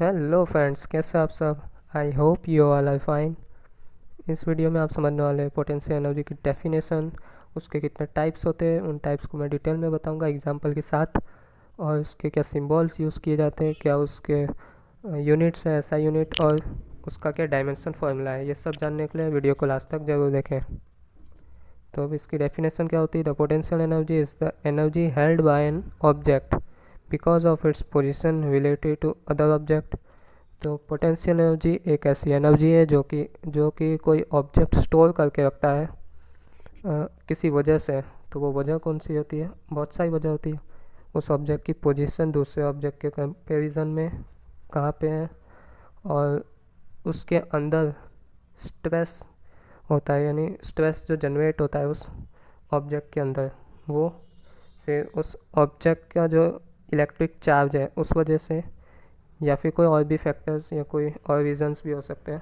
Hello friends, कैसे आप सब। I hope you all are fine. इस वीडियो में आप समझने वाले हैं पोटेंशियल एनर्जी की डेफिनेशन, उसके कितने टाइप्स होते हैं, उन टाइप्स को मैं डिटेल में बताऊंगा एग्जांपल के साथ। और उसके क्या सिंबल्स यूज़ किए जाते हैं, क्या उसके यूनिट्स हैं, एसआई यूनिट, और उसका क्या डायमेंशन फार्मूला है। ये सब जानने के लिए वीडियो को लास्ट तक ज़रूर देखें। तो अब इसकी डेफिनेशन क्या होती है। The potential energy is the energy held by an object because of its position related to other object. तो पोटेंशियल एनर्जी एक ऐसी एनर्जी है जो कि कोई ऑब्जेक्ट स्टोर करके रखता है किसी वजह से। तो वो वजह कौन सी होती है, बहुत सारी वजह होती है। उस ऑब्जेक्ट की पोजीशन दूसरे ऑब्जेक्ट के कंपैरिजन में कहाँ पे है, और उसके अंदर स्ट्रेस होता है, यानी स्ट्रेस जो जनरेट होता है उस ऑब्जेक्ट के अंदर, वो फिर उस ऑब्जेक्ट का जो इलेक्ट्रिक चार्ज है उस वजह से, या फिर कोई और भी फैक्टर्स या कोई और रीजंस भी हो सकते हैं।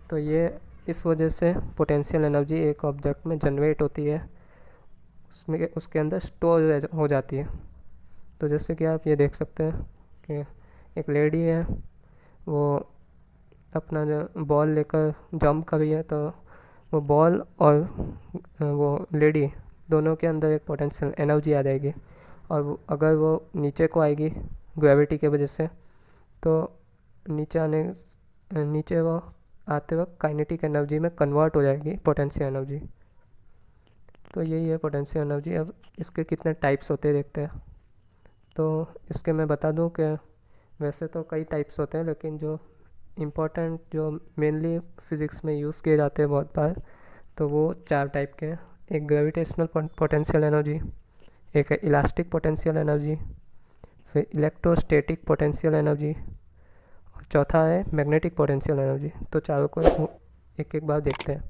तो ये इस वजह से पोटेंशियल एनर्जी एक ऑब्जेक्ट में जनरेट होती है, उसमें उसके अंदर स्टोर हो जाती है। तो जैसे कि आप ये देख सकते हैं कि एक लेडी है, वो अपना जो बॉल लेकर जंप कर रही है, तो वो बॉल और वो लेडी दोनों के अंदर एक पोटेंशियल एनर्जी आ जाएगी। और अगर वो नीचे को आएगी ग्रेविटी की वजह से, तो नीचे वो आते वक्त काइनेटिक एनर्जी में कन्वर्ट हो जाएगी पोटेंशियल एनर्जी। तो यही है पोटेंशियल एनर्जी। अब इसके कितने टाइप्स होते हैं देखते हैं। तो इसके मैं बता दूं कि वैसे तो कई टाइप्स होते हैं, लेकिन जो इम्पोर्टेंट जो मेनली फिज़िक्स में यूज़ किए जाते हैं बहुत बार, तो वो चार टाइप के हैं। एक ग्रेविटेशनल पोटेंशियल एनर्जी, एक है इलास्टिक पोटेंशियल एनर्जी, फिर इलेक्ट्रोस्टैटिक पोटेंशियल एनर्जी, और चौथा है मैग्नेटिक पोटेंशियल एनर्जी। तो चारों को एक एक बार देखते हैं।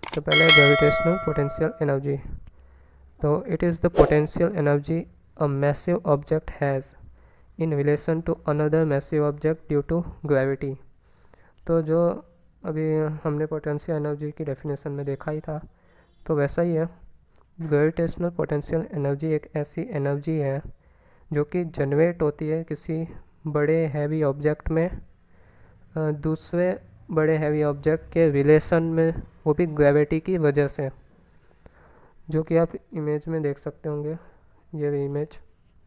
तो पहले ग्रेविटेशनल पोटेंशियल एनर्जी। तो it is the potential energy a massive object has in relation to another massive object due to gravity. तो जो अभी हमने पोटेंशियल एनर्जी की डेफिनेशन में देखा ही था, तो वैसा ही है। ग्रेविटेशनल पोटेंशियल एनर्जी एक ऐसी एनर्जी है जो कि जनरेट होती है किसी बड़े हैवी ऑब्जेक्ट में दूसरे बड़े हैवी ऑब्जेक्ट के रिलेशन में, वो भी ग्रेविटी की वजह से, जो कि आप इमेज में देख सकते होंगे, ये भी इमेज।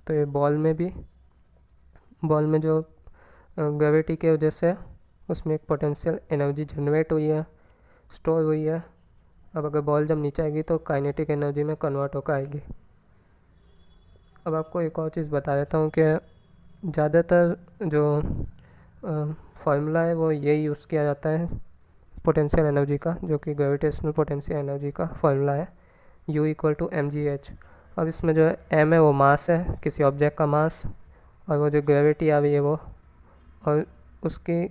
तो ये बॉल में जो ग्रेविटी की वजह से उसमें एक पोटेंशियल एनर्जी जनरेट हुई है, स्टोर हुई है। अब अगर बॉल जब नीचे आएगी तो काइनेटिक एनर्जी में कन्वर्ट होकर आएगी। अब आपको एक और चीज़ बता देता हूँ कि ज़्यादातर जो फार्मूला है वो यही यूज़ किया जाता है पोटेंशियल एनर्जी का, जो कि ग्रेविटेशनल पोटेंशियल एनर्जी का फार्मूला है U=mgh। अब इसमें जो है m है वो मास है, किसी ऑब्जेक्ट का मास, और वो जो ग्रेविटी आ रही है वो, और उसकी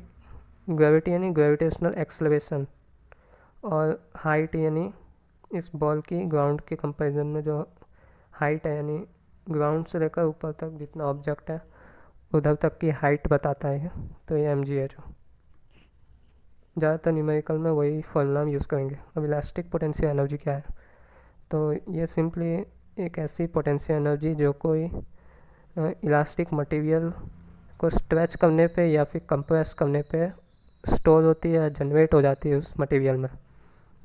ग्रेविटी यानी ग्रेविटेशनल एक्सेलरेशन, और हाइट यानी इस बॉल की ग्राउंड के कंपैरिजन में जो हाइट है, यानी ग्राउंड से लेकर ऊपर तक जितना ऑब्जेक्ट है उधर तक की हाइट बताता है। तो ये mg है। जो ज़्यादातर न्यूमेरिकल में वही फॉर्मूला हम यूज़ करेंगे। अब इलास्टिक पोटेंशियल एनर्जी क्या है। तो ये सिंपली एक ऐसी पोटेंशियल एनर्जी जो कोई इलास्टिक मटेरियल को स्ट्रेच करने पे या फिर कंप्रेस करने पे स्टोर होती है, जनरेट हो जाती है उस मटेरियल में।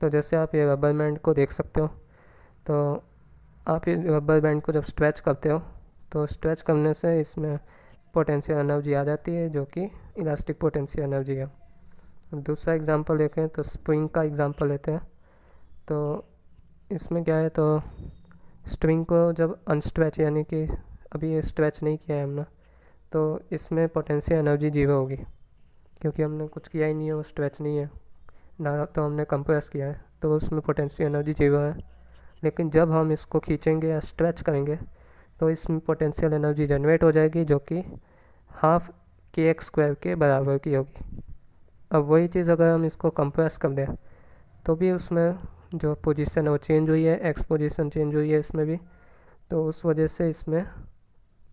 तो जैसे आप ये रबर बैंड को देख सकते हो, तो आप ये रबर बैंड को जब स्ट्रेच करते हो, तो स्ट्रेच करने से इसमें पोटेंशियल एनर्जी आ जाती है, जो कि इलास्टिक पोटेंशियल एनर्जी है। दूसरा एग्जांपल देखें तो स्प्रिंग का एग्जांपल लेते हैं। तो इसमें क्या है, तो स्ट्रिंग को जब अनस्ट्रेच, यानी कि अभी ये स्ट्रेच नहीं किया है हमने, तो इसमें पोटेंशियल एनर्जी जीरो होगी, क्योंकि हमने कुछ किया ही नहीं है, वो स्ट्रेच नहीं है ना, तो हमने कंप्रेस किया है, तो उसमें पोटेंशियल एनर्जी जीरो है। लेकिन जब हम इसको खींचेंगे या स्ट्रेच करेंगे, तो इसमें पोटेंशियल एनर्जी जनरेट हो जाएगी, जो कि हाफ kx² के बराबर की होगी। अब वही चीज़ अगर हम इसको कंप्रेस कर दें, तो भी उसमें जो पोजीशन है वो चेंज हुई है, एक्स पोजीशन चेंज हुई है इसमें भी, तो उस वजह से इसमें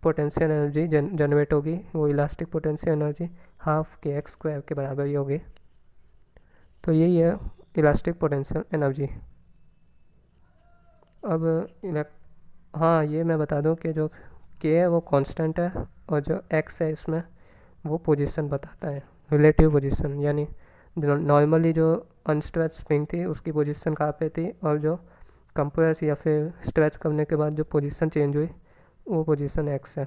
पोटेंशियल एनर्जी जनरेट होगी, वो elastic potential energy half kx² के बराबर ही होगी। तो यही है इलास्टिक पोटेंशियल एनर्जी। अब हाँ, ये मैं बता दूं कि जो k है वो कांस्टेंट है, और जो x है इसमें वो पोजीशन बताता है, रिलेटिव पोजीशन, यानी नॉर्मली जो अनस्ट्रेच स्प्रिंग थी उसकी पोजीशन कहाँ पे थी, और जो कंप्रेस या फिर स्ट्रेच करने के बाद जो पोजीशन चेंज हुई वो पोजीशन एक्स है।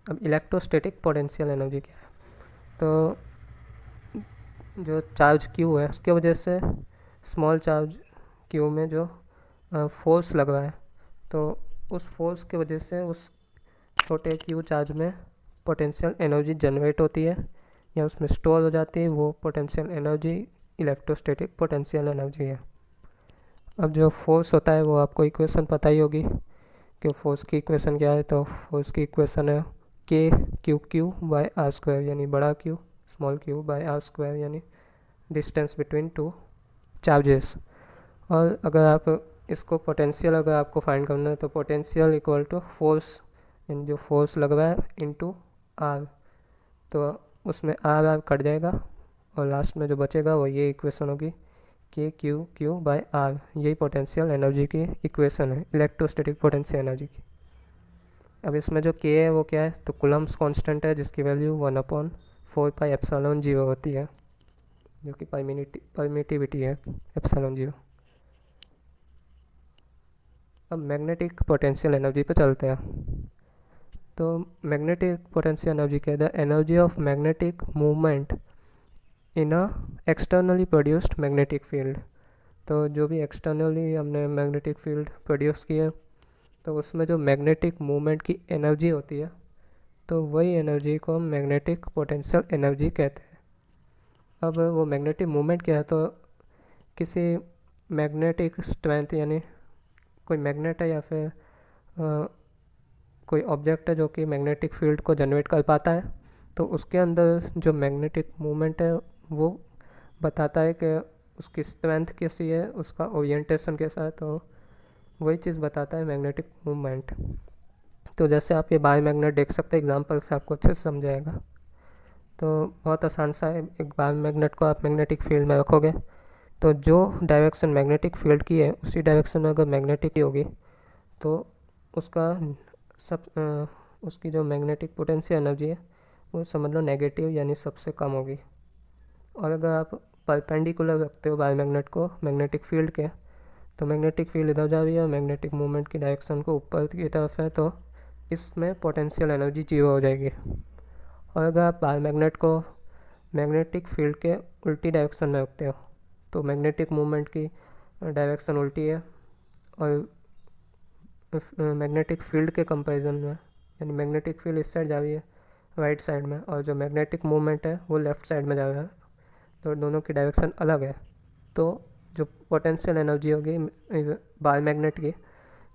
अब इलेक्ट्रोस्टैटिक पोटेंशियल एनर्जी क्या है, तो जो चार्ज क्यू है उसके वजह से स्मॉल चार्ज क्यू में जो फोर्स लग रहा है, तो उस फोर्स की वजह से उस छोटे क्यू चार्ज में पोटेंशियल एनर्जी जनरेट होती है या उसमें स्टोर हो जाती है। वो potential energy electrostatic potential energy है। अब जो फोर्स होता है वो आपको इक्वेशन पता ही होगी कि फोर्स की इक्वेशन क्या है, तो फोर्स की इक्वेशन है K Q Q by R square, यानी बड़ा Q small Q by R square, यानी डिस्टेंस बिटवीन टू चार्जेस। और अगर आप इसको पोटेंशियल अगर आपको फाइंड करना है तो पोटेंशियल इक्वल टू फोर्स, यानी जो फोर्स लग रहा है इनटू आर, तो उसमें आर आर कट जाएगा और लास्ट में जो बचेगा वो ये इक्वेशन होगी के क्यू क्यू बाय आर। यही पोटेंशियल एनर्जी की इक्वेशन है, इलेक्ट्रोस्टैटिक पोटेंशियल एनर्जी की। अब इसमें जो के है वो क्या है, तो कूलम्ब्स कांस्टेंट है जिसकी वैल्यू 1/4πε0 होती है, जो कि परमिटिविटी है ε0। अब मैग्नेटिक पोटेंशियल एनर्जी पे चलते हैं। तो मैग्नेटिक पोटेंशियल एनर्जी क्या है, the energy of magnetic movement in a externally produced magnetic field. तो जो भी एक्सटर्नली हमने मैग्नेटिक फील्ड प्रोड्यूस किया तो उसमें जो मैग्नेटिक मूवमेंट की एनर्जी होती है तो वही एनर्जी को हम मैग्नेटिक पोटेंशियल एनर्जी कहते हैं। अब वो मैग्नेटिक मूवमेंट क्या है, तो किसी मैग्नेटिक स्ट्रेंथ, यानी कोई मैग्नेट है या फिर कोई ऑब्जेक्ट है जो कि मैग्नेटिक फील्ड को जनरेट कर पाता है, तो उसके अंदर जो मैग्नेटिक मूवमेंट है वो बताता है कि उसकी स्ट्रेंथ कैसी है, उसका ओरिएंटेशन कैसा है, तो वही चीज़ बताता है मैग्नेटिक मूवमेंट। तो जैसे आप ये बायो मैग्नेट देख सकते हैं, एग्जांपल से आपको अच्छे से समझाएगा। तो बहुत आसान सा है, एक बायो मैग्नेट को आप मैग्नेटिक फील्ड में रखोगे तो जो डायरेक्शन मैग्नेटिक फील्ड की है उसी डायरेक्शन में अगर मैग्नेटिक की होगी तो उसका उसकी जो मैग्नेटिक पोटेंशियल एनर्जी है वो समझ लो नेगेटिव यानी सबसे कम होगी। और अगर आप परपेंडिकुलर रखते हो बायो मैग्नेट को मैग्नेटिक फील्ड के, तो मैग्नेटिक फील्ड इधर जा रही है, मैग्नेटिक मूवमेंट की डायरेक्शन को ऊपर की तरफ है, तो इसमें पोटेंशियल एनर्जी 0 हो जाएगी। और अगर आप बायो मैग्नेट को मैग्नेटिक फील्ड के उल्टी डायरेक्शन में रखते हो तो मैग्नेटिक मूवमेंट की डायरेक्शन उल्टी है और मैग्नेटिक फील्ड के कंपैरिजन में, यानी मैग्नेटिक फील्ड इस साइड जा रही है राइट साइड में और जो मैग्नेटिक मूवमेंट है वो लेफ़्ट साइड में जा रहा है, तो दोनों की डायरेक्शन अलग है। तो जो पोटेंशियल एनर्जी होगी बायो मैग्नेट की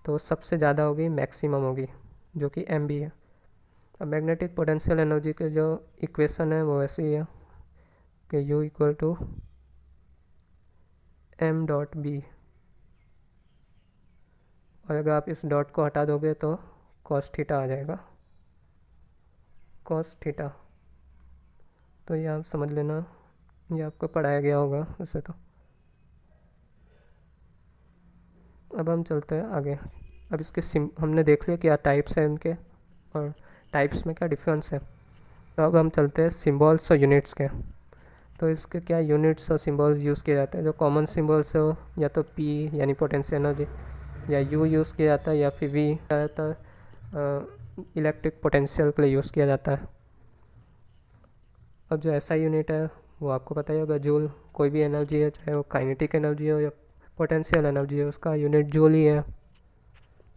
तो सबसे ज़्यादा होगी, मैक्सिमम होगी, जो कि एम बी है। अब मैग्नेटिक पोटेंशियल एनर्जी के जो इक्वेशन है वो ऐसी है कि U equal to M dot B, और अगर आप इस डॉट को हटा दोगे तो कॉस थीटा आ जाएगा, कॉस थीटा। तो ये आप समझ लेना, ये आपको पढ़ाया गया होगा वैसे तो। अब हम चलते हैं आगे। अब इसके हमने देख लिया क्या टाइप्स हैं इनके और टाइप्स में क्या डिफरेंस है। तो अब हम चलते हैं सिम्बॉल्स और यूनिट्स के। तो इसके क्या यूनिट्स और सिम्बॉल्स यूज़ किए जाते हैं। जो कॉमन सिम्बॉल्स हो या तो P यानी पोटेंशियल एनर्जी, या U यूज़ किया जाता है, या फिर V ज़्यादातर इलेक्ट्रिक पोटेंशियल के लिए यूज़ किया जाता है। अब जो ऐसा यूनिट है वो आपको पता ही होगा, जूल। कोई भी एनर्जी है, चाहे वो काइनेटिक एनर्जी हो या पोटेंशियल एनर्जी हो, उसका यूनिट जूल ही है।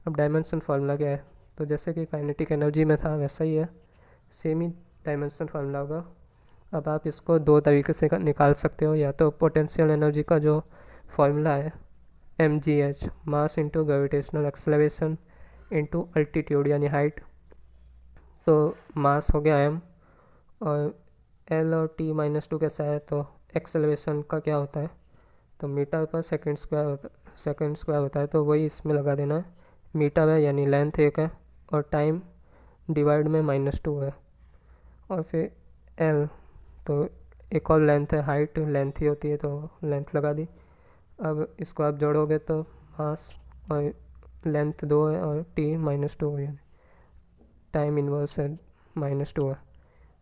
अब डायमेंशन फार्मूला क्या है, तो जैसे कि काइनेटिक एनर्जी में था वैसा ही है, सेम ही डायमेंशन फार्मूला होगा। अब आप इसको दो तरीके से निकाल सकते हो, या तो पोटेंशियल एनर्जी का जो फार्मूला है mgh, mass into gravitational acceleration into altitude यानी हाइट, तो मास हो गया m, और l और t -2 कैसा है, तो एक्सेलरेशन का क्या होता है, तो मीटर पर सेकंड स्क्वायर होता है, तो वही इसमें लगा देना है। मीटर है यानी लेंथ 1 है और टाइम डिवाइड में -2 है, और फिर l तो एक और लेंथ है, हाइट लेंथ ही होती है तो लेंथ लगा दी। अब इसको आप जोड़ोगे तो मास और लेंथ 2 है और t -2 है, टाइम इन्वर्स है -2 है।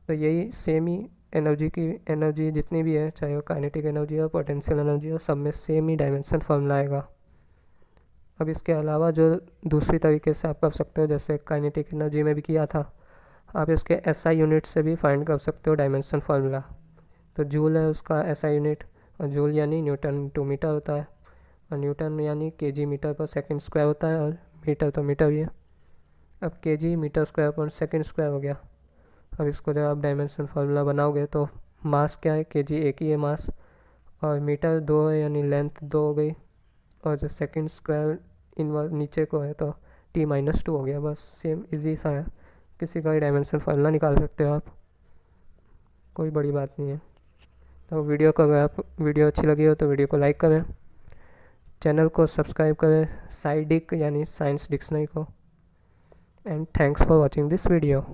तो यही सेम ही एनर्जी जितनी भी है, चाहे वो काइनेटिक एनर्जी हो पोटेंशियल एनर्जी हो, सब में सेम ही डायमेंशन फॉर्मूला आएगा। अब इसके अलावा जो दूसरी तरीके से आप कर सकते हो, जैसे काइनेटिक एनर्जी में भी किया था, आप इसके SI यूनिट से भी फाइंड कर सकते हो डायमेंशन फार्मूला। तो जूल है उसका SI यूनिट, और जूल यानी न्यूटन टू मीटर होता है, और न्यूटन यानी kg मीटर पर सेकंड स्क्वायर होता है, और मीटर तो मीटर ही है। अब kg मीटर स्क्वायर पर सेकंड स्क्वायर हो गया। अब इसको जब आप डायमेंशन फार्मूला बनाओगे तो मास क्या है, kg एक ही है मास, और मीटर 2 है यानी लेंथ 2 हो गई, और जो सेकंड स्क्वायर इनवर्स नीचे को है तो t-2 हो गया। बस सेम इजी सा है, किसी का भी डायमेंशन फार्मूला निकाल सकते हो आप, कोई बड़ी बात नहीं है। तो वीडियो अच्छी लगी हो तो वीडियो को लाइक करें, चैनल को सब्सक्राइब करें साइडिक यानी साइंस डिक्शनरी को, and thanks for watching this video.